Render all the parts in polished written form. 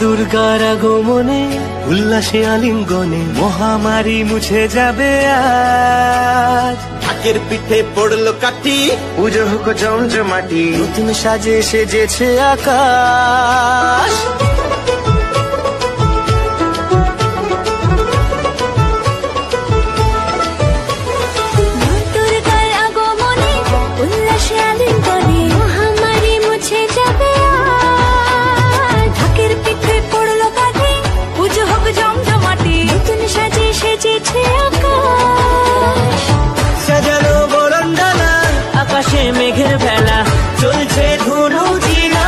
দুর্গার আগমনে উল্লাসে আলিঙ্গনে মহামারী মুছে যাবে আজ। ঢাকের পিঠে পড়লো কাঠি, পুজো হোক জমজমাটি, নতুন সাজে সেজেছে আকাশ। মেঘের বেলা চলছে ধনু জিনা।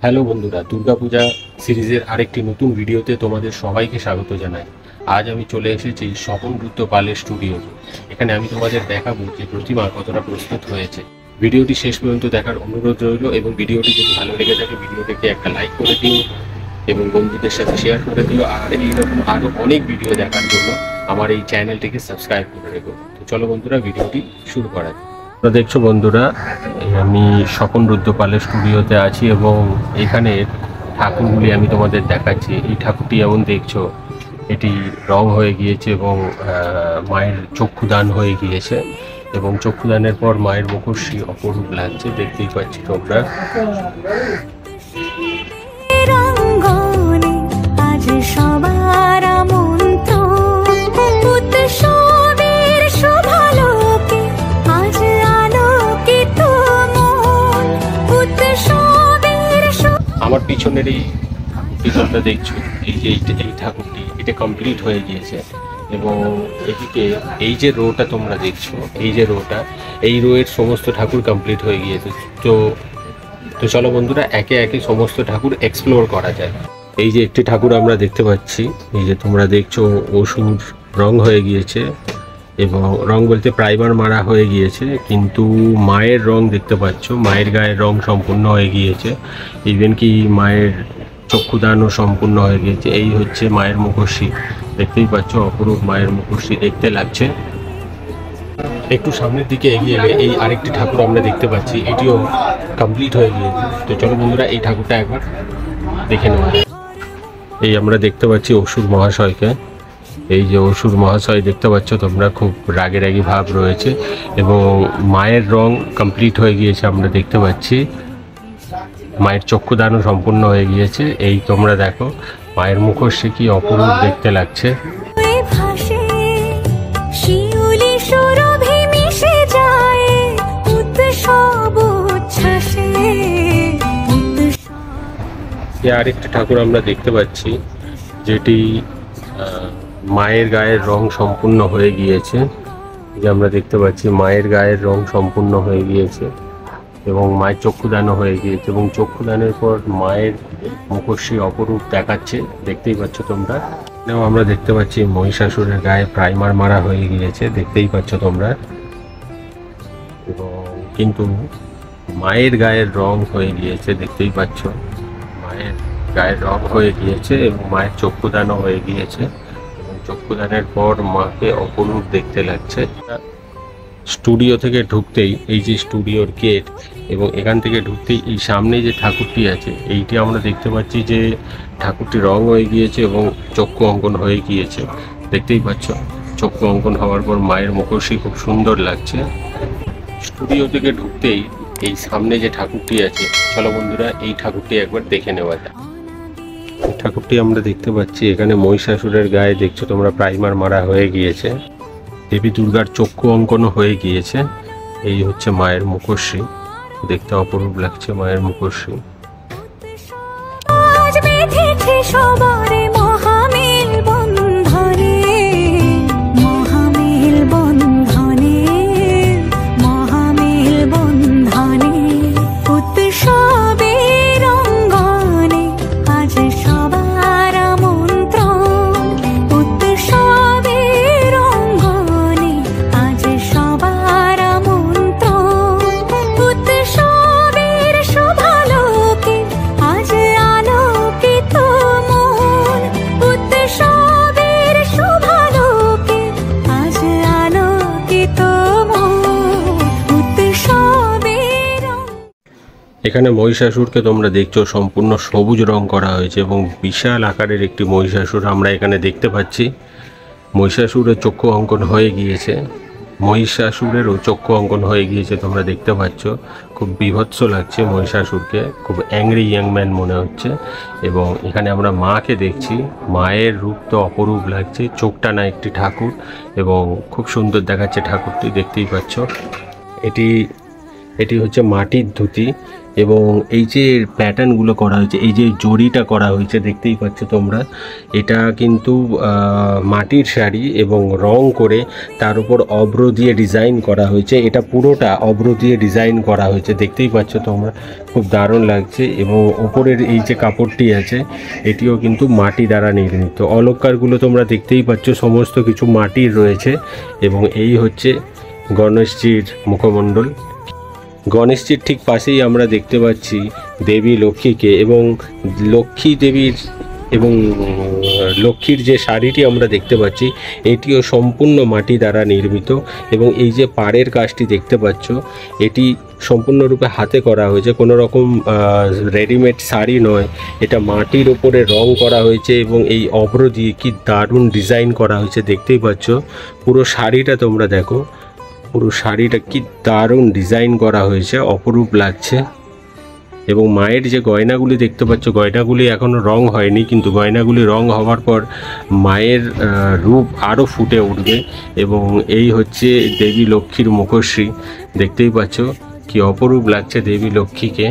হ্যালো বন্ধুরা, দুর্গাপূজা সিরিজের আরেকটি নতুন ভিডিওতে তোমাদের সবাইকে স্বাগত জানাই। আজ আমি চলে এসেছি স্বপন বুদ্ধ পালের স্টুডিওতে। এখানে আমি তোমাদের দেখাবো যে প্রতিমা কতটা প্রস্তুত হয়েছে। ভিডিওটি শেষ পর্যন্ত দেখার অনুরোধ রইল এবং ভিডিওটি যদি ভালো লেগে থাকে ভিডিওটিকে একটা লাইক করে দিও এবং বন্ধুদের সাথে শেয়ার করে দিও। আর এইরকম আরও অনেক ভিডিও দেখার জন্য আমার এই চ্যানেলটিকে সাবস্ক্রাইব করে রেখো। তো চলো বন্ধুরা, ভিডিওটি শুরু করা যাক। তোমরা দেখছো বন্ধুরা, আমি স্বপন রুদ্র পালের স্টুডিওতে আছি এবং এখানে ঠাকুরগুলি আমি তোমাদের দেখাচ্ছি। এই ঠাকুরটি যেমন দেখছো এটি রং হয়ে গিয়েছে এবং মায়ের চক্ষুদান হয়ে গিয়েছে এবং চক্ষুদানের পর মায়ের মুখশ্রী অপরূপ লাগছে, দেখতেই পাচ্ছি তোমরা। আমার পিছনের এই পিছনটা দেখছো, এই যে এই ঠাকুরটি এটা কমপ্লিট হয়ে গিয়েছে এবং এদিকে এই যে রোটা তোমরা দেখছো, এই যে রোটা, এই রোয়ের সমস্ত ঠাকুর কমপ্লিট হয়ে গিয়েছে। তো চলো বন্ধুরা, একে একে সমস্ত ঠাকুর এক্সপ্লোর করা যায়। এই যে একটি ঠাকুর আমরা দেখতে পাচ্ছি, এই যে তোমরা দেখছো অসুর রং হয়ে গিয়েছে এবং রং বলতে প্রাইমার মারা হয়ে গিয়েছে, কিন্তু মায়ের রং দেখতে পাচ্ছ, মায়ের গায়ের রং সম্পূর্ণ হয়ে গিয়েছে। ইভেন কি মায়ের চক্ষুদানও সম্পূর্ণ হয়ে গিয়েছে। এই হচ্ছে মায়ের মুখশ্রী, দেখতেই পাচ্ছ অপরূপ মায়ের মুখশ্রী দেখতে লাগছে। একটু সামনের দিকে এগিয়ে এলে এই আরেকটি ঠাকুর আমরা দেখতে পাচ্ছি, এটিও কমপ্লিট হয়ে গিয়েছে। তো চলো বন্ধুরা, এই ঠাকুরটা একবার দেখে নেওয়া। এই আমরা দেখতে পাচ্ছি অসুর মহাশয়কে। এই যে অসুর মহাশয় দেখতে পাচ্ছ তোমরা, খুব রাগী রাগী ভাব রয়েছে এবং মায়ের রং কমপ্লিট হয়ে গিয়েছে আমরা দেখতে পাচ্ছি। মায়ের চক্ষুদানও সম্পূর্ণ হয়ে গিয়েছে। এই তোমরা দেখো মায়ের মুখশ্রী কি অপরূপ দেখতে লাগছে। আরেকটি ঠাকুর আমরা দেখতে পাচ্ছি যেটি মায়ের গায়ের রং সম্পূর্ণ হয়ে গিয়েছে। যে আমরা দেখতে পাচ্ছি মায়ের গায়ের রং সম্পূর্ণ হয়ে গিয়েছে এবং মায়ের চক্ষুদানও হয়ে গিয়েছে এবং চক্ষুদানের পর মায়ের মুখশ্রী অপরূপ দেখাচ্ছে, দেখতেই পাচ্ছ তোমরা। এখানেও আমরা দেখতে পাচ্ছি মহিষাসুরের গায়ে প্রাইমার মারা হয়ে গিয়েছে, দেখতেই পাচ্ছ তোমরা। এবং কিন্তু মায়ের গায়ের রং হয়ে গিয়েছে, দেখতেই পাচ্ছ মায়ের গায়ের রং হয়ে গিয়েছে এবং মায়ের চক্ষুদানও হয়ে গিয়েছে এবং চক্ষুদানের পর মাকে অপরূপ দেখতে লাগছে। স্টুডিও থেকে ঢুকতেই এই যে স্টুডিওর গেট এবং এখান থেকে ঢুকতেই এই সামনে যে ঠাকুরটি আছে এইটি আমরা দেখতে পাচ্ছি যে ঠাকুরটি রং হয়ে গিয়েছে এবং চক্ষু অঙ্কন হয়ে গিয়েছে, দেখতেই পাচ্ছ। চক্ষু অঙ্কন হওয়ার পর মায়ের মুখশ্রী খুব সুন্দর লাগছে। স্টুডিও থেকে ঢুকতেই এই সামনে যে ঠাকুরটি আছে, চলো বন্ধুরা এই ঠাকুরটি একবার দেখে নেওয়া যায়। ঠাকুরটি আমরা দেখতে পাচ্ছি এখানে মহিষাসুরের গায়ে দেখছো তোমরা প্রাইমার মারা হয়ে গিয়েছে, দেবী দুর্গার চক্ষু অঙ্কনও হয়ে গিয়েছে। এই হচ্ছে মায়ের মুখশ্রী, দেখতে অপরূপ লাগছে মায়ের মুখশ্রী। এখানে মহিষাসুরকে তোমরা দেখছো সম্পূর্ণ সবুজ রং করা হয়েছে এবং বিশাল আকারের একটি মহিষাসুর আমরা এখানে দেখতে পাচ্ছি। মহিষাসুরের চক্ষু অঙ্কন হয়ে গিয়েছে, মহিষাসুরেরও চক্ষু অঙ্কন হয়ে গিয়েছে তোমরা দেখতে পাচ্ছ। খুব বীভৎস লাগছে মহিষাসুরকে, খুব অ্যাংরি ইয়াং ম্যান মনে হচ্ছে। এবং এখানে আমরা মাকে দেখছি, মায়ের রূপ তো অপরূপ লাগছে, চোখটা না একটি ঠাকুর এবং খুব সুন্দর দেখাচ্ছে ঠাকুরটি, দেখতেই পাচ্ছ। এটি হচ্ছে মাটির ধুতি এবং এই যে প্যাটার্নগুলো করা হয়েছে, এই যে জড়িটা করা হয়েছে দেখতেই পাচ্ছ তোমরা, এটা কিন্তু মাটির শাড়ি এবং রং করে তার উপর অব্র দিয়ে ডিজাইন করা হয়েছে। এটা পুরোটা অব্র দিয়ে ডিজাইন করা হয়েছে, দেখতেই পাচ্ছ তোমরা, খুব দারুণ লাগছে। এবং ওপরের এই যে কাপড়টি আছে এটিও কিন্তু মাটি দ্বারা নির্মিত। অলংকারগুলো তোমরা দেখতেই পাচ্ছ, সমস্ত কিছু মাটির রয়েছে। এবং এই হচ্ছে গণেশজির মুখমণ্ডল। গণেশজির ঠিক পাশেই আমরা দেখতে পাচ্ছি দেবী লক্ষ্মীকে এবং লক্ষ্মী দেবীর এবং লক্ষ্মীর যে শাড়িটি আমরা দেখতে পাচ্ছি এটিও সম্পূর্ণ মাটি দ্বারা নির্মিত। এবং এই যে পাড়ের কাজটি দেখতে পাচ্ছ এটি সম্পূর্ণরূপে হাতে করা হয়েছে, কোনো রকম রেডিমেড শাড়ি নয়, এটা মাটির ওপরে রং করা হয়েছে এবং এই অভ্র দিয়ে কি দারুণ ডিজাইন করা হয়েছে দেখতেই পাচ্ছ। পুরো শাড়িটা তোমরা দেখো, পুরো শাড়িটা কি দারুণ ডিজাইন করা হয়েছে, অপরূপ লাগছে। এবং মায়ের যে গয়নাগুলি দেখতে পাচ্ছ, গয়নাগুলি এখনও রং হয়নি, কিন্তু গয়নাগুলি রং হওয়ার পর মায়ের রূপ আরও ফুটে উঠবে। এবং এই হচ্ছে দেবী লক্ষ্মীর মুখশ্রী, দেখতেই পাচ্ছ কি অপরূপ লাগছে দেবী লক্ষ্মীকে।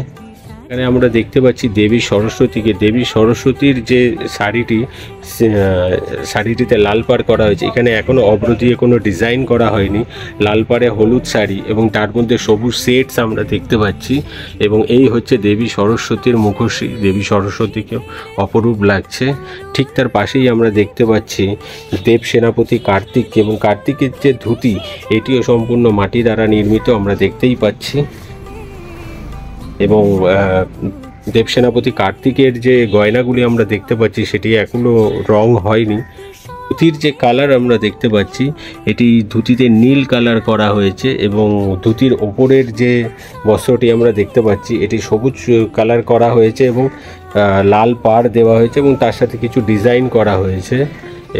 এখানে আমরা দেখতে পাচ্ছি দেবী সরস্বতীকে। দেবী সরস্বতীর যে শাড়িটিতে লাল পাড় করা হয়েছে, এখানে এখনও অব্র দিয়ে কোনো ডিজাইন করা হয়নি, লাল পাড়ে হলুদ শাড়ি এবং তার মধ্যে সবুজ সেটস আমরা দেখতে পাচ্ছি। এবং এই হচ্ছে দেবী সরস্বতীর মুখশ্রী, দেবী সরস্বতীকেও অপরূপ লাগছে। ঠিক তার পাশেই আমরা দেখতে পাচ্ছি দেব সেনাপতি কার্তিক, এবং কার্তিকের যে ধুতি এটিও সম্পূর্ণ মাটি দ্বারা নির্মিত আমরা দেখতেই পাচ্ছি। এবং দেব সেনাপতি কার্তিকের যে গয়নাগুলি আমরা দেখতে পাচ্ছি সেটি এখনও রং হয়নি। ধুতির যে কালার আমরা দেখতে পাচ্ছি এটি ধুতিতে নীল কালার করা হয়েছে এবং ধুতির ওপরের যে বস্ত্রটি আমরা দেখতে পাচ্ছি এটি সবুজ কালার করা হয়েছে এবং লাল পাড় দেওয়া হয়েছে এবং তার সাথে কিছু ডিজাইন করা হয়েছে।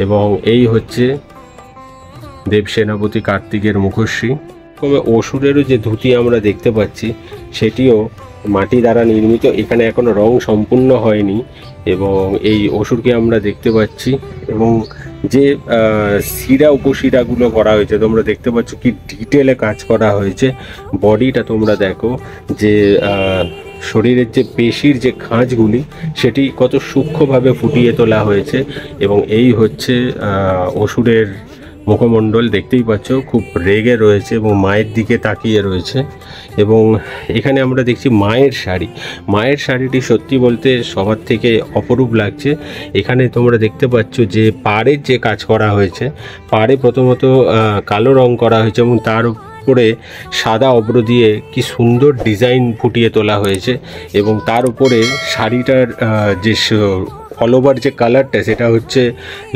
এবং এই হচ্ছে দেব সেনাপতি কার্তিকের মুখশ্রী। তবে অসুরেরও যে ধুতি আমরা দেখতে পাচ্ছি সেটিও মাটি দ্বারা নির্মিত, এখানে এখনো রং সম্পূর্ণ হয়নি। এবং এই অসুরকে আমরা দেখতে পাচ্ছি এবং যে শিরা উপশিরাগুলো করা হয়েছে তোমরা দেখতে পাচ্ছ কি ডিটেলে কাজ করা হয়েছে। বডিটা তোমরা দেখো যে শরীরের যে পেশির যে খাঁজগুলি সেটি কত সূক্ষ্মভাবে ফুটিয়ে তোলা হয়েছে। এবং এই হচ্ছে অসুরের মুখমণ্ডল, দেখতেই পাচ্ছ খুব রেগে রয়েছে এবং মায়ের দিকে তাকিয়ে রয়েছে। এবং এখানে আমরা দেখছি মায়ের শাড়ি, মায়ের শাড়িটি সত্যি বলতে সবার থেকে অপরূপ লাগছে। এখানে তোমরা দেখতে পাচ্ছ যে পাড়ের যে কাজ করা হয়েছে, পাড়ে প্রথমত কালো রং করা হয়েছে এবং তার উপরে সাদা অব্র দিয়ে কি সুন্দর ডিজাইন ফুটিয়ে তোলা হয়েছে। এবং তার উপরে শাড়িটার যে অল ওভার যে কালারটা সেটা হচ্ছে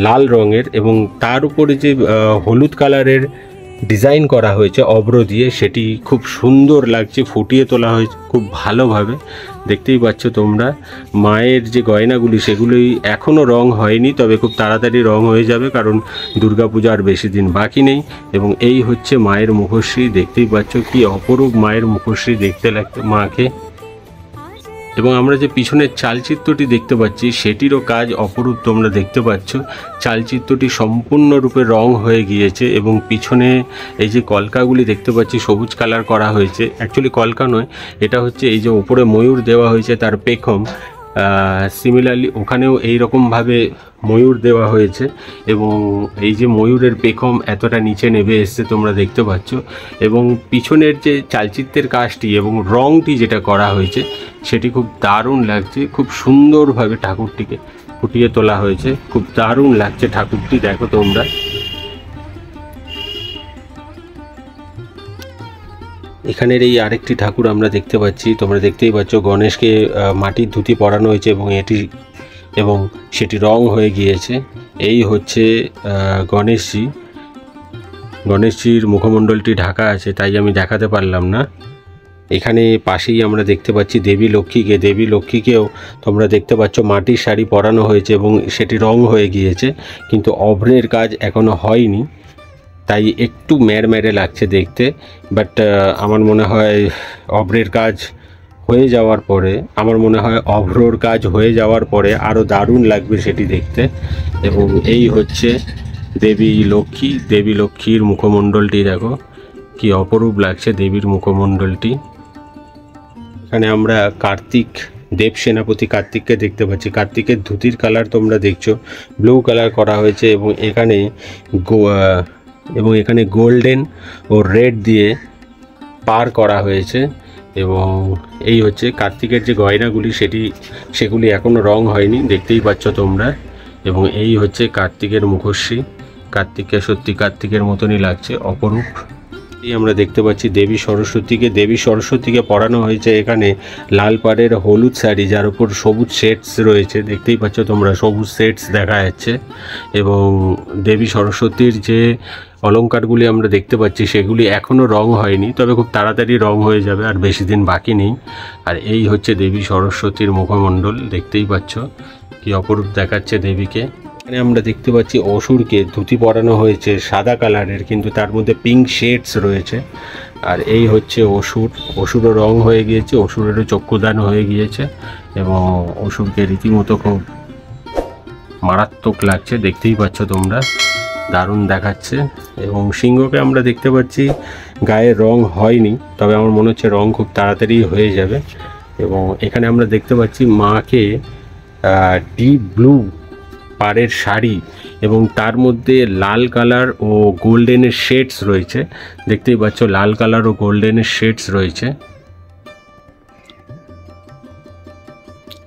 লাল রঙের এবং তার উপরে যে হলুদ কালারের ডিজাইন করা হয়েছে অব্র দিয়ে, সেটি খুব সুন্দর লাগছে, ফুটিয়ে তোলা হয়েছে খুব ভালোভাবে। দেখতেই পাচ্ছ তোমরা মায়ের যে গয়নাগুলি সেগুলি এখনও রং হয়নি, তবে খুব তাড়াতাড়ি রং হয়ে যাবে কারণ দুর্গাপূজা আর বেশি দিন বাকি নেই। এবং এই হচ্ছে মায়ের মুখশ্রী, দেখতেই পাচ্ছ কি অপরূপ মায়ের মুখশ্রী দেখতে লাগছে মাকে। এবং আমরা যে পিছনের চালচিত্রটি দেখতে পাচ্ছি সেটিরও কাজ অপরূপ তোমরা দেখতে পাচ্ছ। চালচিত্রটি সম্পূর্ণরূপে রং হয়ে গিয়েছে এবং পিছনে এই যে কলকাগুলি দেখতে পাচ্ছি সবুজ কালার করা হয়েছে, অ্যাকচুয়ালি কলকা নয়, এটা হচ্ছে এই যে উপরে ময়ূর দেওয়া হয়েছে তার পেখম, সিমিলারলি ওখানেও এই রকমভাবে ময়ূর দেওয়া হয়েছে এবং এই যে ময়ূরের পেখম এতটা নিচে নেমে এসছে তোমরা দেখতে পাচ্ছ। এবং পিছনের যে চালচিত্রের কাজটি এবং রংটি যেটা করা হয়েছে সেটি খুব দারুণ লাগছে, খুব সুন্দরভাবে ঠাকুরটিকে ফুটিয়ে তোলা হয়েছে, খুব দারুণ লাগছে ঠাকুরটি, দেখো তোমরা। এখানের এই আরেকটি ঠাকুর আমরা দেখতে পাচ্ছি, তোমরা দেখতেই পাচ্ছ গণেশকে মাটির ধুতি পরানো হয়েছে এবং সেটি রং হয়ে গিয়েছে। এই হচ্ছে গণেশজির মুখমণ্ডলটি ঢাকা আছে তাই আমি দেখাতে পারলাম না। এখানে পাশেই আমরা দেখতে পাচ্ছি দেবী লক্ষ্মীকে। দেবী লক্ষ্মীকেও তোমরা দেখতে পাচ্ছ মাটির শাড়ি পরানো হয়েছে এবং সেটি রং হয়ে গিয়েছে, কিন্তু অভ্রের কাজ এখনো হয়নি, তাই একটু ম্যাড়ম্যাড়ে লাগছে দেখতে। বাট আমার মনে হয় অভ্রের কাজ হয়ে যাওয়ার পরে, অভ্রর কাজ হয়ে যাওয়ার পরে আরও দারুণ লাগবে সেটি দেখতে। এবং এই হচ্ছে দেবী লক্ষ্মী। দেবী লক্ষ্মীর মুখমণ্ডলটি দেখো কি অপরূপ লাগছে দেবীর মুখমণ্ডলটি। এখানে আমরা দেব সেনাপতি কার্তিককে দেখতে পাচ্ছি। কার্তিকের ধুতির কালার তোমরা দেখছো ব্লু কালার করা হয়েছে এবং এখানে গোল্ডেন ও রেড দিয়ে পার করা হয়েছে। এবং এই হচ্ছে কার্তিকের যে গয়নাগুলি সেগুলি এখনও রং হয়নি, দেখতেই পাচ্ছ তোমরা। এবং এই হচ্ছে কার্তিকের মুখশ্রী। কার্তিককে সত্যি কার্তিকের মতনই লাগছে, অপরূপ। এই আমরা দেখতে পাচ্ছি দেবী সরস্বতীকে পরানো হয়েছে এখানে লাল পাড়ের হলুদ শাড়ি, যার উপর সবুজ শেডস রয়েছে, দেখতেই পাচ্ছ তোমরা সবুজ শেডস দেখা যাচ্ছে। এবং দেবী সরস্বতীর যে অলংকারগুলি আমরা দেখতে পাচ্ছি সেগুলি এখনও রং হয়নি, তবে খুব তাড়াতাড়ি রং হয়ে যাবে, আর বেশি দিন বাকি নেই। আর এই হচ্ছে দেবী সরস্বতীর মুখমণ্ডল, দেখতেই পাচ্ছ কি অপরূপ দেখাচ্ছে দেবীকে। এখানে আমরা দেখতে পাচ্ছি অসুরকে ধুতি পরানো হয়েছে সাদা কালারের, কিন্তু তার মধ্যে পিঙ্ক শেডস রয়েছে। আর এই হচ্ছে অসুরও রং হয়ে গিয়েছে, অসুরেরও চক্ষুদান হয়ে গিয়েছে এবং অসুরকে রীতিমতো খুব মারাত্মক লাগছে, দেখতেই পাচ্ছ তোমরা, দারুণ দেখাচ্ছে। এবং সিংহকে আমরা দেখতে পাচ্ছি গায়ে রং হয়নি, তবে আমার মনে হচ্ছে রং খুব তাড়াতাড়ি হয়ে যাবে। এবং এখানে আমরা দেখতে পাচ্ছি মাকে ডিপ ব্লু পাড়ের শাড়ি এবং তার মধ্যে লাল কালার ও গোল্ডেনের শেডস রয়েছে, দেখতেই পাচ্ছ লাল কালার ও গোল্ডেনের শেডস রয়েছে।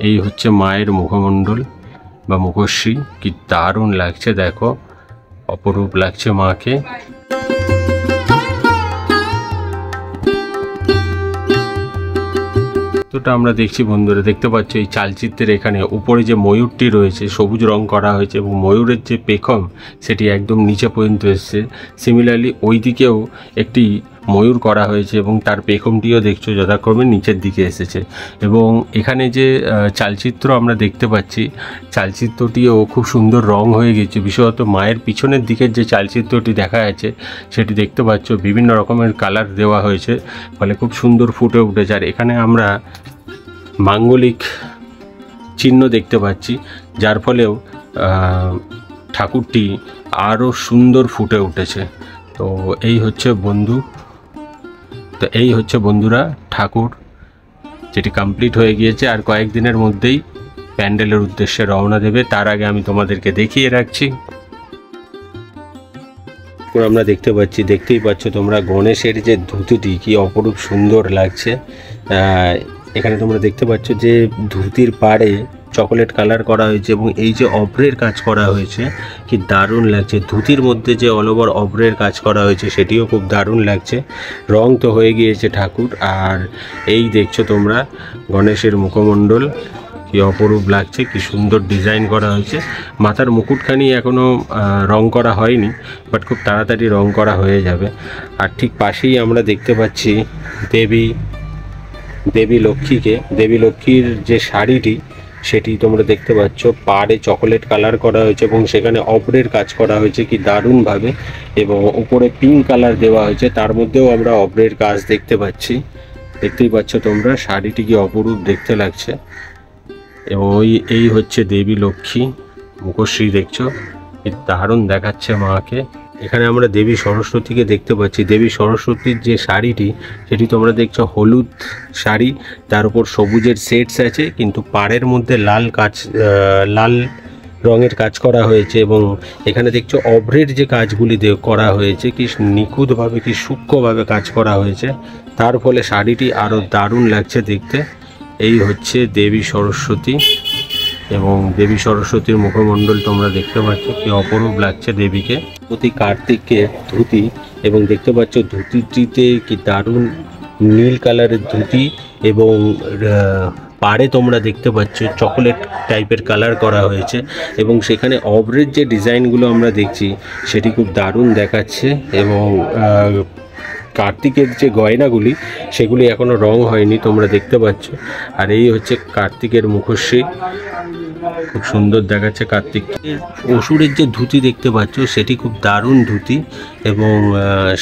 এই হচ্ছে মায়ের মুখমণ্ডল বা মুখশ্রী, কি দারুণ লাগছে দেখো, অপরূপ লাগছে মাকে। তোটা আমরা দেখছি বন্ধুরা, দেখতে পাচ্ছ এই চালচিত্রের এখানে উপরে যে ময়ূরটি রয়েছে সবুজ রং করা হয়েছে এবং ময়ূরের যে পেখম সেটি একদম নিচে পর্যন্ত এসছে। সিমিলারলি ওই দিকেও একটি ময়ূর করা হয়েছে এবং তার পেখমটিও দেখছো যথাক্রমে নিচের দিকে এসেছে। এবং এখানে যে চালচিত্র আমরা দেখতে পাচ্ছি চালচিত্রটিও খুব সুন্দর রং হয়ে গেছে, বিশেষত মায়ের পিছনের দিকের যে চালচিত্রটি দেখা যাচ্ছে সেটি দেখতে পাচ্ছ বিভিন্ন রকমের কালার দেওয়া হয়েছে, ফলে খুব সুন্দর ফুটে উঠেছে। আর এখানে আমরা মাঙ্গলিক চিহ্ন দেখতে পাচ্ছি, যার ফলেও ঠাকুরটি আরও সুন্দর ফুটে উঠেছে। তো এই হচ্ছে বন্ধুরা ঠাকুর, যেটি কমপ্লিট হয়ে গিয়েছে, আর কয়েকদিনের মধ্যেই প্যান্ডেলের উদ্দেশ্যে রওনা দেবে। তার আগে আমি তোমাদেরকে দেখিয়ে রাখছি, আমরা দেখতেই পাচ্ছ তোমরা গণেশের যে ধুতিটি কি অপরূপ সুন্দর লাগছে। এখানে তোমরা দেখতে পাচ্ছ যে ধুতির পাড়ে চকোলেট কালার করা হয়েছে এবং এই যে অভ্রের কাজ করা হয়েছে কি দারুণ লাগছে। ধুতির মধ্যে যে অল ওভার অভ্রের কাজ করা হয়েছে সেটিও খুব দারুণ লাগছে। রং তো হয়ে গিয়েছে ঠাকুর, আর এই দেখছো তোমরা গণেশের মুখমণ্ডল কি অপরূপ লাগছে, কি সুন্দর ডিজাইন করা হয়েছে। মাথার মুকুটখানি এখনও রং করা হয়নি, বাট খুব তাড়াতাড়ি রং করা হয়ে যাবে। আর ঠিক পাশেই আমরা দেখতে পাচ্ছি দেবী লক্ষ্মীর যে শাড়িটি সেটি তোমরা দেখতে পাচ্ছ পাড়ে চকোলেট কালার করা হয়েছে এবং সেখানে অভ্রের কাজ করা হয়েছে কি দারুণভাবে, এবং উপরে পিঙ্ক কালার দেওয়া হয়েছে, তার মধ্যেও আমরা অভ্রের কাজ দেখতে পাচ্ছি। দেখতেই পাচ্ছ তোমরা শাড়িটি কি অপরূপ দেখতে লাগছে। এবং এই হচ্ছে দেবী লক্ষ্মী মুখশ্রী, দেখছো কি দারুণ দেখাচ্ছে মাকে। এখানে আমরা দেবী সরস্বতীকে দেখতে পাচ্ছি। দেবী সরস্বতীর যে শাড়িটি সেটি তোমরা দেখছো হলুদ শাড়ি, তার উপর সবুজের সেটস আছে, কিন্তু পাড়ের মধ্যে লাল রঙের কাজ করা হয়েছে। এবং এখানে দেখছো অভ্রের যে কাজগুলি করা হয়েছে কি নিখুঁতভাবে, কি সূক্ষ্মভাবে কাজ করা হয়েছে, তার ফলে শাড়িটি আরও দারুণ লাগছে দেখতে। এই হচ্ছে দেবী সরস্বতী এবং দেবী সরস্বতীর মুখমণ্ডল তোমরা দেখতে পাচ্ছ কি অপরূপ লাগছে দেবীকে। প্রতি কার্তিককে ধুতি, এবং দেখতে পাচ্ছ ধুতিটিতে কি দারুণ নীল কালারের ধুতি এবং পাড়ে তোমরা দেখতে পাচ্ছ চকোলেট টাইপের কালার করা হয়েছে এবং সেখানে অভ্রের যে ডিজাইনগুলো আমরা দেখছি সেটি খুব দারুণ দেখাচ্ছে। এবং কার্তিকের যে গয়নাগুলি সেগুলি এখনো রং হয়নি, তোমরা দেখতে পাচ্ছ। আর এই হচ্ছে কার্তিকের মুখশ্রী, খুব সুন্দর দেখাচ্ছে কার্তিকের। অসুরের যে ধুতি দেখতে পাচ্ছ সেটি খুব দারুণ ধুতি, এবং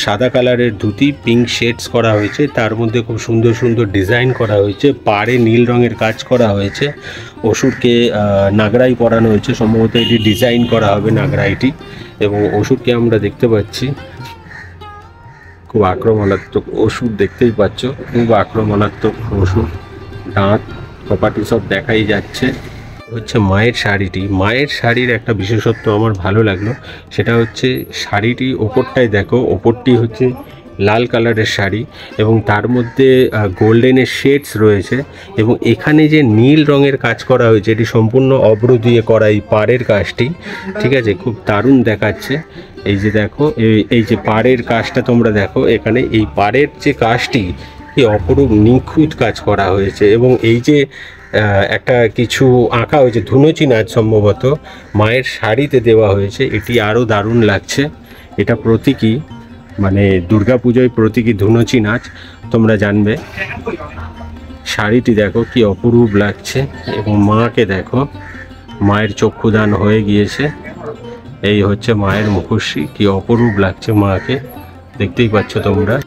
সাদা কালারের ধুতি, পিঙ্ক শেডস করা হয়েছে, তার মধ্যে খুব সুন্দর সুন্দর ডিজাইন করা হয়েছে, পাড়ে নীল রঙের কাজ করা হয়েছে। অসুরকে নাগরাই পরানো হয়েছে, সম্ভবত এটি ডিজাইন করা হবে নাগরাইটি। এবং অসুরকে আমরা দেখতে পাচ্ছি খুব আক্রমণাত্মক অসুর, দেখতেই পাচ্ছ খুব আক্রমণাত্মক অসুর, দাঁত কপাটি সব দেখাই যাচ্ছে। হচ্ছে মায়ের শাড়িটি, মায়ের শাড়ির একটা বিশেষত্ব আমার ভালো লাগলো, সেটা হচ্ছে শাড়িটি ওপরটায় দেখো, ওপরটি হচ্ছে লাল কালারের শাড়ি এবং তার মধ্যে গোল্ডেনের শেডস রয়েছে, এবং এখানে যে নীল রঙের কাজ করা হয়েছে এটি সম্পূর্ণ অব্র দিয়ে করা এই পাড়ের কাজটি, ঠিক আছে, খুব দারুণ দেখাচ্ছে। এই যে দেখো, এই যে পাড়ের কাজটা তোমরা দেখো, এখানে এই পাড়ের যে কাজটি এই অপরূপ নিখুঁত কাজ করা হয়েছে। এবং এই যে একটা কিছু আঁকা হয়েছে, ধুনুচি নাচ সম্ভবত মায়ের শাড়িতে দেওয়া হয়েছে, এটি আরও দারুণ লাগছে। এটা প্রতীকী, মানে দুর্গাপুজোয় প্রতীকী ধুনুচি নাচ, তোমরা জানবে। শাড়িটি দেখো কি অপরূপ লাগছে, এবং মাকে দেখো, মায়ের চক্ষুদান হয়ে গিয়েছে। এই হচ্ছে মায়ের মুখশ্রী, কি অপরূপ লাগছে মাকে, দেখতেই পাচ্ছ তোমরা।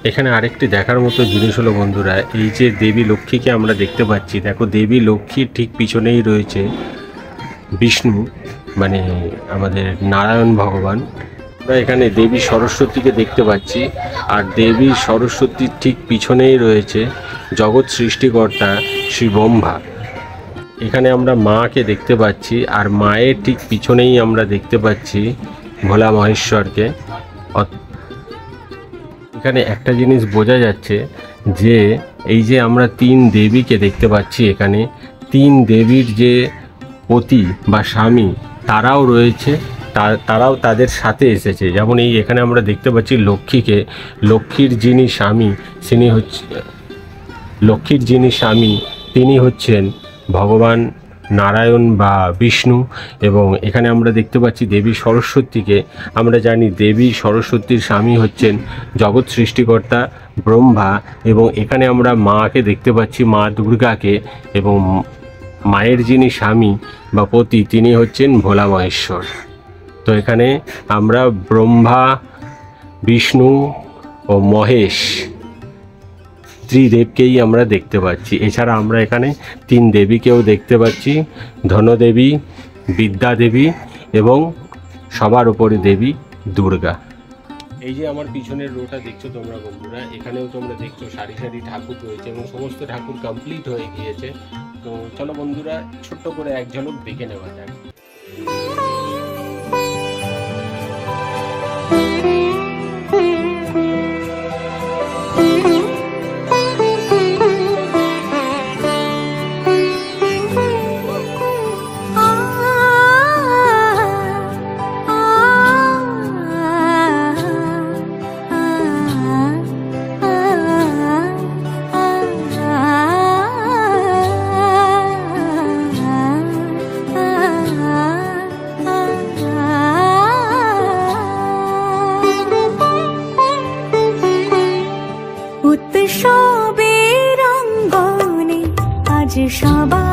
এখানে আরেকটি দেখার মতো জিনিস হলো বন্ধুরা, এই যে দেবী লক্ষ্মীকে আমরা দেখতে পাচ্ছি, দেখো দেবী লক্ষ্মীর ঠিক পিছনেই রয়েছে বিষ্ণু, মানে আমাদের নারায়ণ ভগবান। আমরা এখানে দেবী সরস্বতীকে দেখতে পাচ্ছি, আর দেবী সরস্বতীর ঠিক পিছনেই রয়েছে জগৎ সৃষ্টিকর্তা শ্রী ব্রহ্মা। এখানে আমরা মাকে দেখতে পাচ্ছি, আর মায়ের ঠিক পিছনেই আমরা দেখতে পাচ্ছি ভোলা মহেশ্বরকে। এখানে একটা জিনিস বোঝা যাচ্ছে যে এই যে আমরা তিন দেবীকে দেখতে পাচ্ছি, এখানে তিন দেবীর যে পতি বা স্বামী তারাও রয়েছে, তারাও তাদের সাথে এসেছে। যেমন এই এখানে আমরা দেখতে পাচ্ছি লক্ষ্মীকে, লক্ষ্মীর যিনি স্বামী তিনি হচ্ছেন ভগবান নারায়ণ বা বিষ্ণু। এবং এখানে আমরা দেখতে পাচ্ছি দেবী সরস্বতীকে, আমরা জানি দেবী সরস্বতীর স্বামী হচ্ছেন জগৎ সৃষ্টিকর্তা ব্রহ্মা। এবং এখানে আমরা মাকে দেখতে পাচ্ছি, মা দুর্গাকে, এবং মায়ের যিনি স্বামী বা পতি তিনি হচ্ছেন ভোলা মহেশ্বর। তো এখানে আমরা ব্রহ্মা, বিষ্ণু ও মহেশ ত্রিদেবকেই আমরা দেখতে পাচ্ছি। এছাড়া আমরা এখানে তিন দেবীকেও দেখতে পাচ্ছি, ধনদেবী, বিদ্যা দেবী এবং সবার উপরে দেবী দুর্গা। এই যে আমার পিছনের রোটা দেখছো তোমরা বন্ধুরা, এখানেও তোমরা দেখছো সারি সারি ঠাকুর রয়েছে এবং সমস্ত ঠাকুর কমপ্লিট হয়ে গিয়েছে। তো চলো বন্ধুরা ছোট্ট করে এক ঝলক দেখে নেওয়া যাক। উৎসবের অঙ্গনে আজ সবাই